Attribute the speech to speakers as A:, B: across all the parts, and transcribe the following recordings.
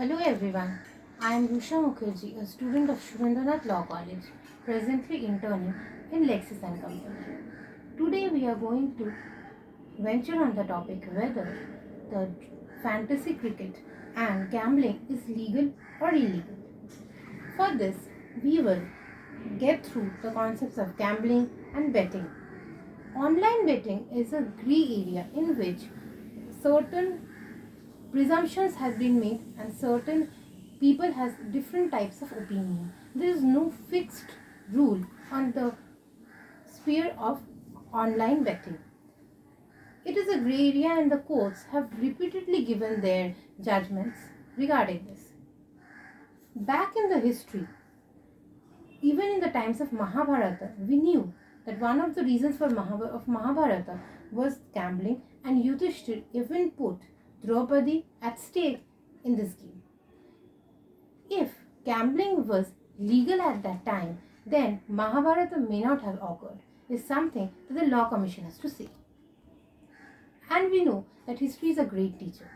A: Hello everyone, I am Rusha Mukherjee, a student of Surendranath Law College, presently interning in LEXIS and Company. Today we are going to venture on the topic whether the fantasy cricket and gambling is legal or illegal. For this, we will get through the concepts of gambling and betting. Online betting is a grey area in which certain presumptions has been made and certain people has different types of opinion. There is no fixed rule on the sphere of online betting. It is a grey area and the courts have repeatedly given their judgments regarding this. Back in the history, even in the times of Mahabharata, we knew that one of the reasons for Mahabharata was gambling, and Yudhishthir even put Draupadi at stake in this game. If gambling was legal at that time, then Mahabharata may not have occurred, is something that the Law Commission has to say. And we know that history is a great teacher.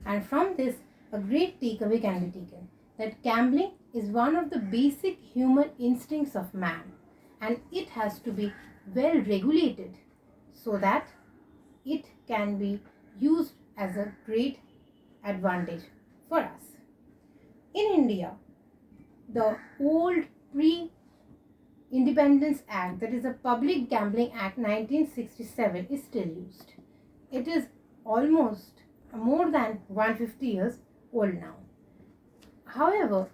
A: And from this, a great takeaway can be taken that gambling is one of the basic human instincts of man, and it has to be well regulated so that it can be used as a great advantage for us. In India, the old pre-Independence Act, that is the Public Gambling Act 1967, is still used. It is almost more than 150 years old now. However,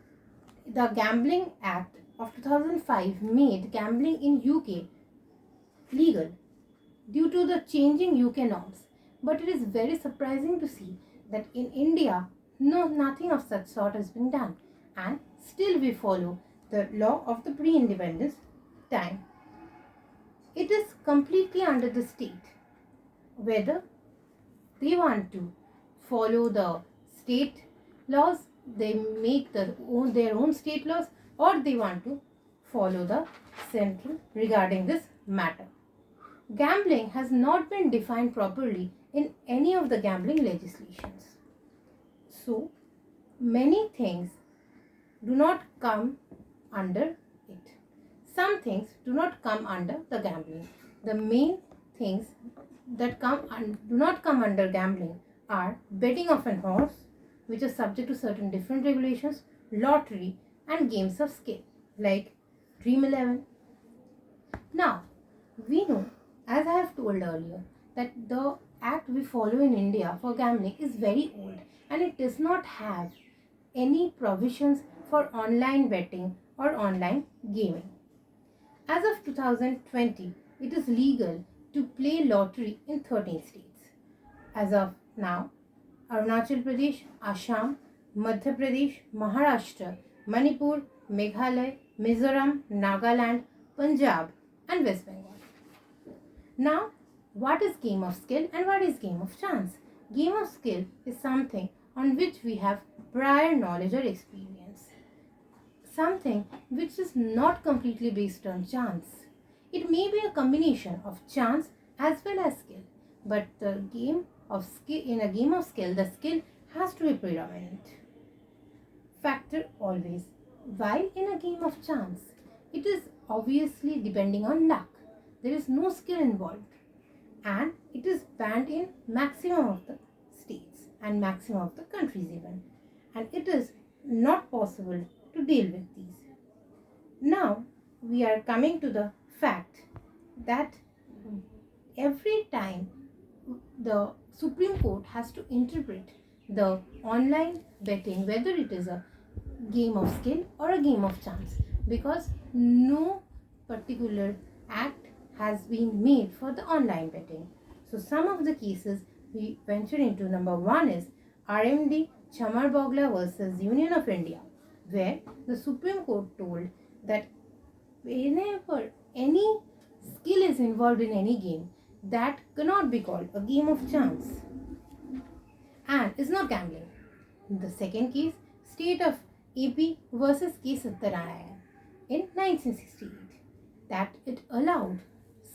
A: the Gambling Act of 2005 made gambling in UK legal due to the changing UK norms. But it is very surprising to see that in India, nothing of such sort has been done, and still we follow the law of the pre-independence time. It is completely under the state whether they want to follow the state laws, they make their own state laws, or they want to follow the central regarding this matter. Gambling has not been defined properly in any of the gambling legislations. So, many things do not come under it. Some things do not come under the gambling. The main things that do not come under gambling are betting of an horse, which is subject to certain different regulations, lottery, and games of skill like Dream 11. Now, we know, as I have told earlier, that the act we follow in India for gambling is very old and it does not have any provisions for online betting or online gaming. As of 2020, it is legal to play lottery in 13 states. As of now, Arunachal Pradesh, Assam, Madhya Pradesh, Maharashtra, Manipur, Meghalaya, Mizoram, Nagaland, Punjab, and West Bengal. Now, what is game of skill and what is game of chance? Game of skill is something on which we have prior knowledge or experience. Something which is not completely based on chance. It may be a combination of chance as well as skill, but in a game of skill, the skill has to be predominant factor always. While in a game of chance, it is obviously depending on luck. There is no skill involved, and it is banned in maximum of the states and maximum of the countries even, and it is not possible to deal with these. Now we are coming to the fact that every time the Supreme Court has to interpret the online betting whether it is a game of skill or a game of chance, because no particular act has been made for the online betting. So some of the cases we venture into, number one is RMD Chamar Bogla versus Union of India, where the Supreme Court told that whenever any skill is involved in any game, that cannot be called a game of chance and is not gambling. The second case, State of AP versus K. Satyanarayana in 1968, that it allowed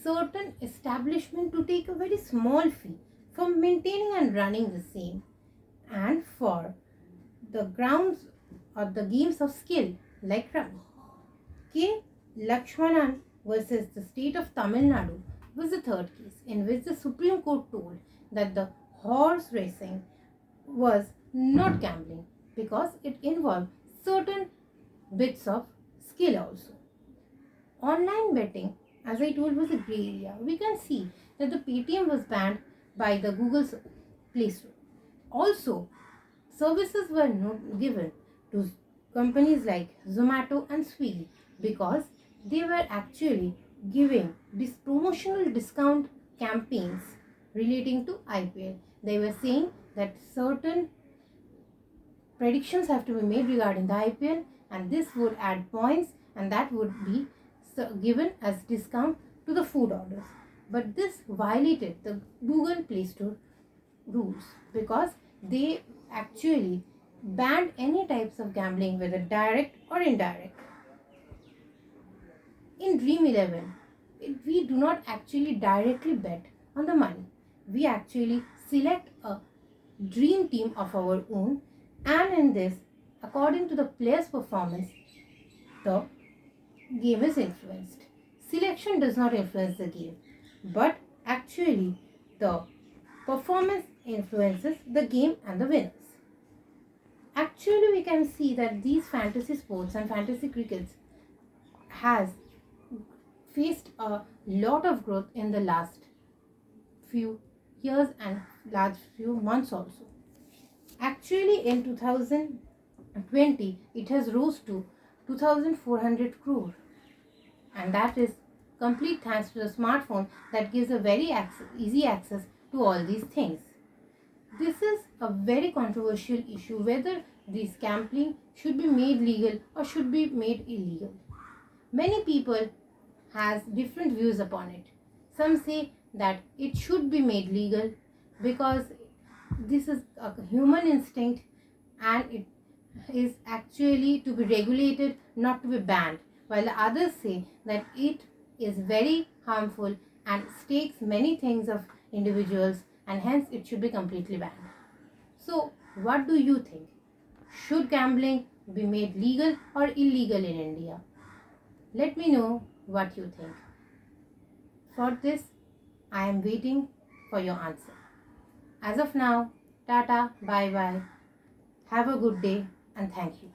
A: certain establishment to take a very small fee for maintaining and running the same, and for the grounds or the games of skill like Rummy. K. Lakshmanan versus the state of Tamil Nadu was the third case in which the Supreme Court told that the horse racing was not gambling because it involved certain bits of skill also. Online betting, as I told, was a grey area. We can see that the Paytm was banned by the Google Play Store. Also, services were not given to companies like Zomato and Swiggy because they were actually giving this promotional discount campaigns relating to IPL. They were saying that certain predictions have to be made regarding the IPL, and this would add points and that would be given as discount to the food orders. But this violated the Google Play Store rules because they actually banned any types of gambling, whether direct or indirect. In Dream 11, we do not actually directly bet on the money. We actually select a dream team of our own, and in this, according to the player's performance, the game is influenced. Selection does not influence the game, but actually the performance influences the game and the winners. Actually, we can see that these fantasy sports and fantasy crickets has faced a lot of growth in the last few years and last few months also. Actually, in 2020, it has rose to 2,400 crore, and that is complete thanks to the smartphone that gives a very easy access to all these things. This is a very controversial issue whether this gambling should be made legal or should be made illegal. Many people has different views upon it. Some say that it should be made legal because this is a human instinct and it is actually to be regulated, not to be banned, while the others say that it is very harmful and stakes many things of individuals and hence it should be completely banned. So, what do you think? Should gambling be made legal or illegal in India? Let me know what you think. For this, I am waiting for your answer. As of now, tata, bye bye. Have a good day and thank you.